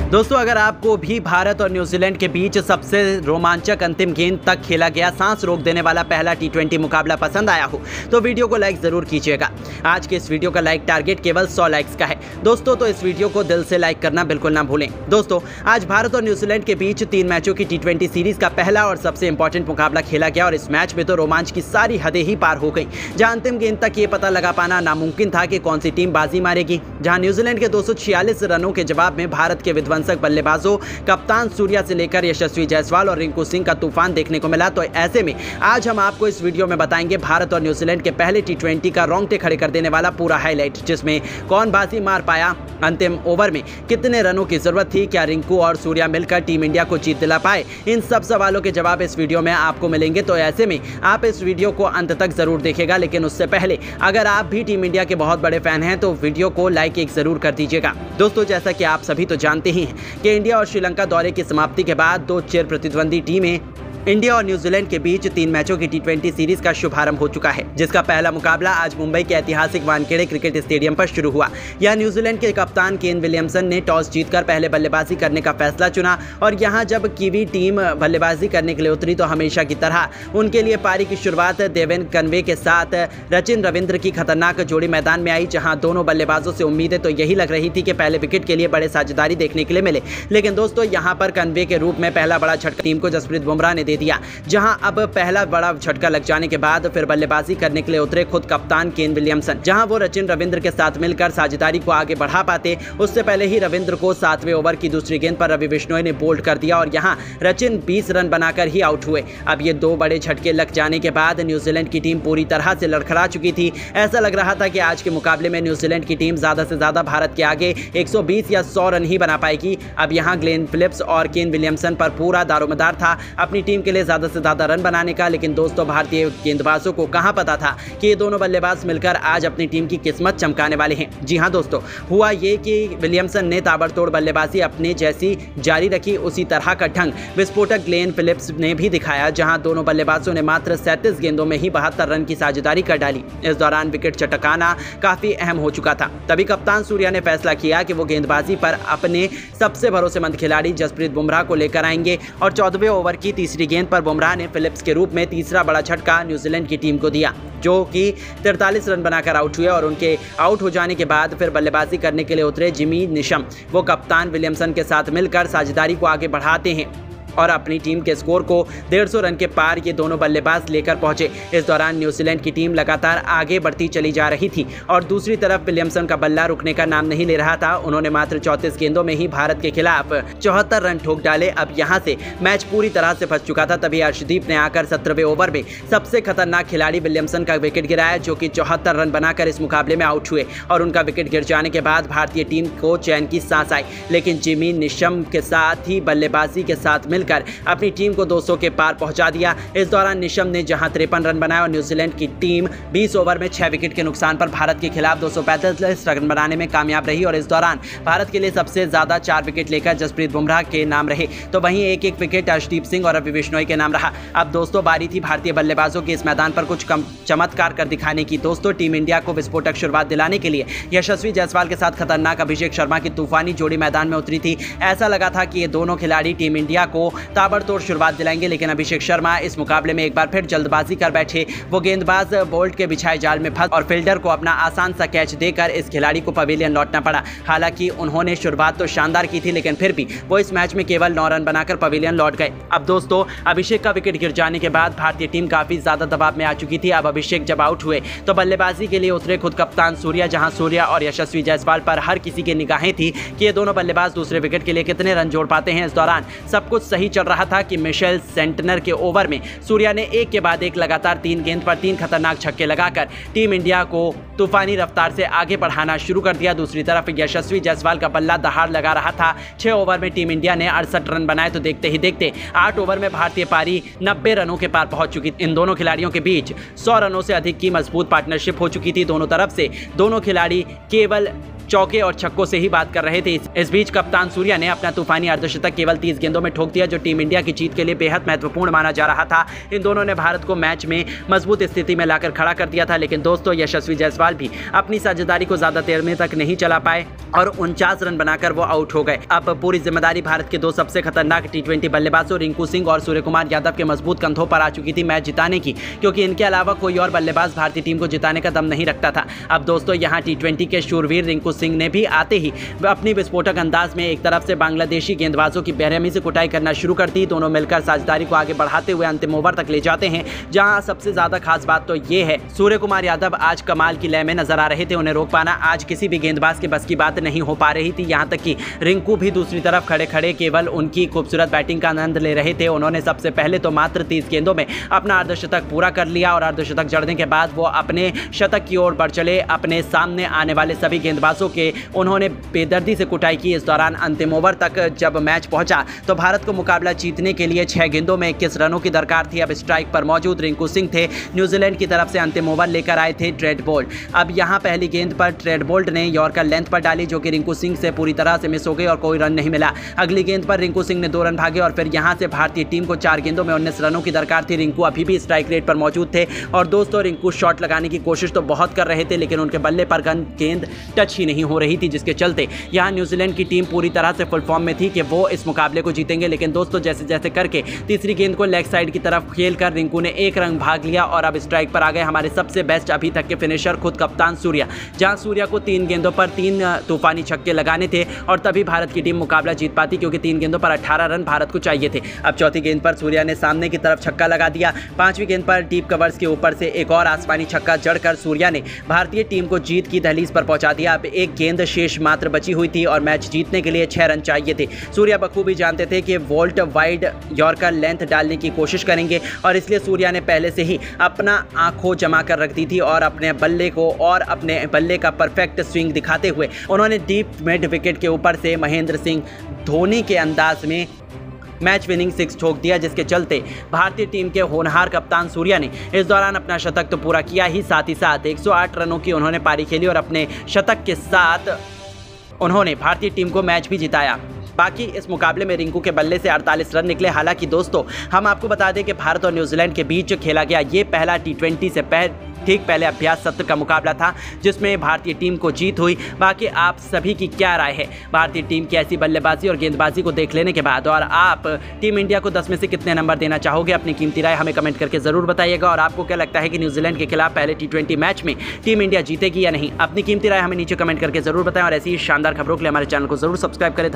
दोस्तों, अगर आपको भी भारत और न्यूजीलैंड के बीच सबसे रोमांचक अंतिम गेंद तक खेला गया सांस रोक देने वाला पहला टी20 मुकाबला पसंद आया हो तो वीडियो को लाइक जरूर कीजिएगा। आज के इस वीडियो का लाइक टारगेट केवल 100 लाइक्स का है दोस्तों, तो इस वीडियो को दिल से लाइक करना बिल्कुल ना भूलें। दोस्तों, आज भारत और न्यूजीलैंड के बीच 3 मैचों की टी20 सीरीज का पहला और सबसे इंपॉर्टेंट मुकाबला खेला गया और इस मैच में तो रोमांच की सारी हदें ही पार हो गई, जहां अंतिम गेंद तक ये पता लगा पाना नामुमकिन था कि कौन सी टीम बाजी मारेगी। जहां न्यूजीलैंड के 246 रनों के जवाब में भारत के विध्वंसक बल्लेबाजों कप्तान सूर्या से लेकर यशस्वी जायसवाल और रिंकू सिंह का तूफान देखने को मिला। तो ऐसे में आज हम आपको इस वीडियो में बताएंगे भारत और न्यूजीलैंड के पहले टी20 का रोंगटे खड़े कर देने वाला पूरा हाईलाइट, जिसमें कौन बाजी मार पाया, अंतिम ओवर में कितने रनों की जरूरत थी, क्या रिंकू और सूर्या मिलकर टीम इंडिया को जीत दिला पाए। इन सब सवालों के जवाब इस वीडियो में आपको मिलेंगे, तो ऐसे में आप इस वीडियो को अंत तक जरूर देखिएगा। लेकिन उससे पहले अगर आप भी टीम इंडिया के बहुत बड़े फैन हैं तो वीडियो को लाइक एक जरूर कर दीजिएगा। दोस्तों, जैसा कि आप सभी तो जानते ही हैं कि इंडिया और श्रीलंका दौरे की समाप्ति के बाद 2 चिर प्रतिद्वंदी टीमें इंडिया और न्यूजीलैंड के बीच 3 मैचों की टी20 सीरीज का शुभारंभ हो चुका है, जिसका पहला मुकाबला आज मुंबई के ऐतिहासिक वानखेड़े क्रिकेट स्टेडियम पर शुरू हुआ। यह न्यूजीलैंड के कप्तान केन विलियमसन ने टॉस जीतकर पहले बल्लेबाजी करने का फैसला चुना और यहां जब कीवी टीम बल्लेबाजी करने के लिए उतरी तो हमेशा की तरह उनके लिए पारी की शुरुआत देवेन कन्वे के साथ रचिन रविंद्र की खतरनाक जोड़ी मैदान में आई, जहां दोनों बल्लेबाजों से उम्मीदें तो यही लग रही थी कि पहले विकेट के लिए बड़े साझेदारी देखने के लिए मिले। लेकिन दोस्तों, यहां पर कन्वे के रूप में पहला बड़ा झटका टीम को जसप्रीत बुमराह ने दे दिया, जहां अब पहला बड़ा झटका लग जाने के बाद फिर बल्लेबाजी करने के लिए उतरे खुद कप्तान केन विलियमसन। जहां वो रचिन रविंद्र के साथ मिलकर साझेदारी को आगे बढ़ा पाते, उससे पहले ही रविंद्र को 7वें ओवर की दूसरी गेंद पर रवि बिश्नोई ने बोल्ड कर दिया और यहां रचिन 20 रन बनाकर ही आउट हुए। अब ये 2 बड़े झटके लग जाने के बाद न्यूजीलैंड की टीम पूरी तरह से लड़खड़ा चुकी थी। ऐसा लग रहा था कि आज के मुकाबले में न्यूजीलैंड की टीम ज्यादा से ज्यादा भारत के आगे 120 या 100 रन ही बना पाएगी। अब यहां ग्लेन फिलिप्स और केन विलियमसन पर पूरा दारोमदार था अपनी टीम के लिए ज्यादा से ज्यादा रन बनाने का। लेकिन दोस्तों, भारतीय गेंदबाजों को कहां पता था कि ये दोनों बल्लेबाज मिलकर आज अपनी टीम की किस्मत चमकाने वाले हैं। जी हां दोस्तों, हुआ ये कि विलियमसन ने ताबड़तोड़ बल्लेबाजी अपने जैसी जारी रखी, उसी तरह का ढंग विस्फोटक ग्लेन फिलिप्स ने भी दिखाया, जहां दोनों बल्लेबाजों ने मात्र 37 गेंदों में ही 72 रन की साझेदारी कर डाली। इस दौरान विकेट चटकाना काफी अहम हो चुका था। तभी कप्तान सूर्या ने फैसला किया कि वो गेंदबाजी पर अपने सबसे भरोसेमंद खिलाड़ी जसप्रीत बुमराह को लेकर आएंगे और 14वें ओवर की तीसरी गेंद पर बुमराह ने फिलिप्स के रूप में तीसरा बड़ा झटका न्यूजीलैंड की टीम को दिया, जो कि 43 रन बनाकर आउट हुए। और उनके आउट हो जाने के बाद फिर बल्लेबाजी करने के लिए उतरे जिमी निशम, वो कप्तान विलियमसन के साथ मिलकर साझेदारी को आगे बढ़ाते हैं और अपनी टीम के स्कोर को 150 रन के पार ये दोनों बल्लेबाज लेकर पहुंचे। इस दौरान न्यूजीलैंड की टीम लगातार आगे बढ़ती चली जा रही थी और दूसरी तरफ विलियमसन का बल्ला रुकने का नाम नहीं ले रहा था। उन्होंने मात्र 34 गेंदों में ही भारत के खिलाफ 74 रन ठोक डाले। अब यहां से मैच पूरी तरह से फंस चुका था। तभी अर्शदीप ने आकर 17वें ओवर में सबसे खतरनाक खिलाड़ी विलियमसन का विकेट गिराया, जो कि 74 रन बनाकर इस मुकाबले में आउट हुए और उनका विकेट गिर जाने के बाद भारतीय टीम को चैन की सांस आई। लेकिन जिमी निशम के साथ ही बल्लेबाजी के साथ मिलकर अपनी टीम को 200 के पार पहुंचा दिया। इस दौरान निशम ने जहां 53 रन बनाए और न्यूजीलैंड की टीम 20 ओवर में 6 विकेट के नुकसान पर भारत के खिलाफ 245 रन बनाने में कामयाब रही। और इस दौरान भारत के लिए सबसे ज्यादा 4 विकेट लेकर जसप्रीत बुमराह के नाम रहे, तो वहीं एक विकेट अर्शदीप सिंह और रवि बिश्नोई के नाम रहा। अब दोस्तों, बारी थी भारतीय बल्लेबाजों की इस मैदान पर कुछ कम चमत्कार कर दिखाने की। दोस्तों, टीम इंडिया को विस्फोटक शुरुआत दिलाने के लिए यशस्वी जायसवाल के साथ खतरनाक अभिषेक शर्मा की तूफानी जोड़ी मैदान में उतरी थी। ऐसा लगा था कि ये दोनों खिलाड़ी टीम इंडिया को ताबड़तोड़ शुरुआत दिलाएंगे, लेकिन अभिषेक शर्मा इस मुकाबले में एक बार फिर जल्दबाजी कर बैठे। वो गेंदबाज बोल्ट के बिछाए जाल में फंस और फील्डर को अपना आसान सा कैच देकर इस खिलाड़ी को पवेलियन लौटना पड़ा। हालांकि उन्होंने शुरुआत तो शानदार की थी, लेकिन फिर भी वो इस मैच में केवल 9 रन बनाकर पवेलियन लौट गए। अब दोस्तों, अभिषेक का विकेट गिर जाने के बाद भारतीय टीम काफी ज्यादा दबाव में आ चुकी थी। अब अभिषेक जब आउट हुए तो बल्लेबाजी के लिए उतरे खुद कप्तान सूर्या, जहां सूर्या और यशस्वी जायसवाल पर हर किसी की निगाहें थी कि ये दोनों बल्लेबाज दूसरे विकेट के लिए कितने रन जोड़ पाते हैं। इस दौरान सब कुछ सही चल रहा था कि मिशेल सेंटनर के ओवर में सूर्या ने एक के बाद एक लगातार 3 गेंद पर 3 खतरनाक छक्के लगाकर टीम इंडिया को तूफानी रफ्तार से आगे बढ़ाना शुरू कर दिया। दूसरी तरफ यशस्वी जायसवाल का बल्ला दहाड़ लगा रहा था। 6 ओवर में टीम इंडिया ने 68 रन बनाए, तो देखते ही देखते 8 ओवर में भारतीय पारी 90 रनों के पार पहुंच चुकी। इन दोनों खिलाड़ियों के बीच 100 रनों से अधिक की मजबूत पार्टनरशिप हो चुकी थी। दोनों तरफ से दोनों खिलाड़ी केवल चौके और छक्कों से ही बात कर रहे थे। इस बीच कप्तान सूर्या ने अपना तूफानी अर्धशतक केवल 30 गेंदों में ठोक दिया, दिया जो टीम इंडिया की जीत के लिए बेहद महत्वपूर्ण माना जा रहा था। इन दोनों ने भारत को मैच में मजबूत स्थिति में लाकर खड़ा कर दिया था, लेकिन दोस्तों यशस्वी जायसवाल भी अपनी साझेदारी को ज्यादा देर में तक नहीं चला पाए और 49 रन बनाकर वो आउट हो गए। अब पूरी जिम्मेदारी भारत के दो सबसे खतरनाक टी20 बल्लेबाजों रिंकू सिंह और सूर्यकुमार यादव के मजबूत कंधों पर आ चुकी थी मैच जिताने की, क्योंकि इनके अलावा कोई और बल्लेबाज भारतीय टीम को जिताने का दम नहीं रखता था। अब दोस्तों यहाँ टी20 के शूरवीर रिंकू सिंह ने भी आते ही अपनी विस्फोटक अंदाज में एक तरफ से बांग्लादेशी गेंदबाजों की बेरहमी से कुटाई करना शुरू कर दी। दोनों मिलकर साझेदारी को आगे बढ़ाते हुए अंतिम ओवर तक ले जाते हैं, जहां सबसे ज्यादा खास बात तो ये है सूर्यकुमार यादव आज कमाल की लय में नजर आ रहे थे। उन्हें रोक पाना आज किसी भी गेंदबाज के बस की बात नहीं हो पा रही थी। यहां तक कि रिंकू भी दूसरी तरफ खड़े खड़े केवल उनकी खूबसूरत बैटिंग का आनंद ले रहे थे। उन्होंने सबसे पहले तो मात्र 30 गेंदों में अपना अर्धशतक पूरा कर लिया और अर्धशतक जड़ने के बाद वो अपने शतक की ओर बढ़ चले। अपने सामने आने वाले सभी गेंदबाजों के उन्होंने बेदर्दी से कुटाई की। इस दौरान अंतिम ओवर तक जब मैच पहुंचा तो भारत को मुकाबला जीतने के लिए 6 गेंदों में 21 रनों की दरकार थी। अब स्ट्राइक पर मौजूद रिंकू सिंह थे। न्यूजीलैंड की तरफ से अंतिम ओवर लेकर आए थे ट्रेड बोल्ट। अब यहां पहली गेंद पर ट्रेड बोल्ट ने यॉर्कर लेंथ पर डाली, जो कि रिंकू सिंह से पूरी तरह से मिस हो गई और कोई रन नहीं मिला। अगली गेंद पर रिंकू सिंह ने 2 रन भागे और फिर यहां से भारतीय टीम को 4 गेंदों में 19 रनों की दरकार थी। रिंकू अभी भी स्ट्राइक रेट पर मौजूद थे और दोस्तों रिंकू शॉट लगाने की कोशिश तो बहुत कर रहे थे, लेकिन उनके बल्ले पर गेंद टच ही नहीं हो रही थी, जिसके चलते यहां न्यूजीलैंड की टीम पूरी तरह से फुल फॉर्म में थी कि वो इस मुकाबले को जीतेंगे। लेकिन दोस्तों जैसे जैसे करके तीसरी गेंद को लेग साइड की तरफ खेलकर रिंकू ने 1 रन भाग लिया और अब स्ट्राइक पर आ गए हमारे सबसे बेस्ट अभी तक के फिनिशर खुद कप्तान सूर्या। जहां सूर्या को 3 गेंदों पर 3 तूफानी छक्के लगाने थे और तभी भारत की टीम मुकाबला जीत पाती, क्योंकि 3 गेंदों पर 18 रन भारत को चाहिए थे। अब चौथी गेंद पर सूर्या ने सामने की तरफ छक्का लगा दिया। 5वीं गेंद पर डीप कवर्स के ऊपर से एक और आसमानी छक्का जड़कर सूर्या ने भारतीय टीम को जीत की दहलीज पर पहुंचा दिया। अब एक गेंद शेष मात्र बची हुई थी और मैच जीतने के लिए 6 रन चाहिए थे। सूर्या बखूबी जानते थे कि वोल्ट वाइड यॉर्कर लेंथ डालने की कोशिश करेंगे और इसलिए सूर्या ने पहले से ही अपना आंखों जमा कर रख दी थी और अपने बल्ले का परफेक्ट स्विंग दिखाते हुए उन्होंने डीप मिड विकेट के ऊपर से महेंद्र सिंह धोनी के अंदाज में मैच विनिंग 6 ठोक दिया, जिसके चलते भारतीय टीम के होनहार कप्तान सूर्या ने इस दौरान अपना शतक तो पूरा किया ही, साथ ही साथ 108 रनों की उन्होंने पारी खेली और अपने शतक के साथ उन्होंने भारतीय टीम को मैच भी जिताया। बाकी इस मुकाबले में रिंकू के बल्ले से 48 रन निकले। हालांकि दोस्तों हम आपको बता दें कि भारत और न्यूजीलैंड के बीच खेला गया ये पहला टी20 से ठीक पहले अभ्यास सत्र का मुकाबला था, जिसमें भारतीय टीम को जीत हुई। बाकी आप सभी की क्या राय है भारतीय टीम की ऐसी बल्लेबाजी और गेंदबाजी को देख लेने के बाद, और आप टीम इंडिया को 10 में से कितने नंबर देना चाहोगे? अपनी कीमती राय हमें कमेंट करके जरूर बताइएगा। और आपको क्या लगता है कि न्यूजीलैंड के खिलाफ पहले टी20 मैच में टीम इंडिया जीतेगी या नहीं? अपनी कीमती राय हमें नीचे कमेंट करके जरूर बताएं और ऐसी ही शानदार खबरों के लिए हमारे चैनल को जरूर सब्सक्राइब करें।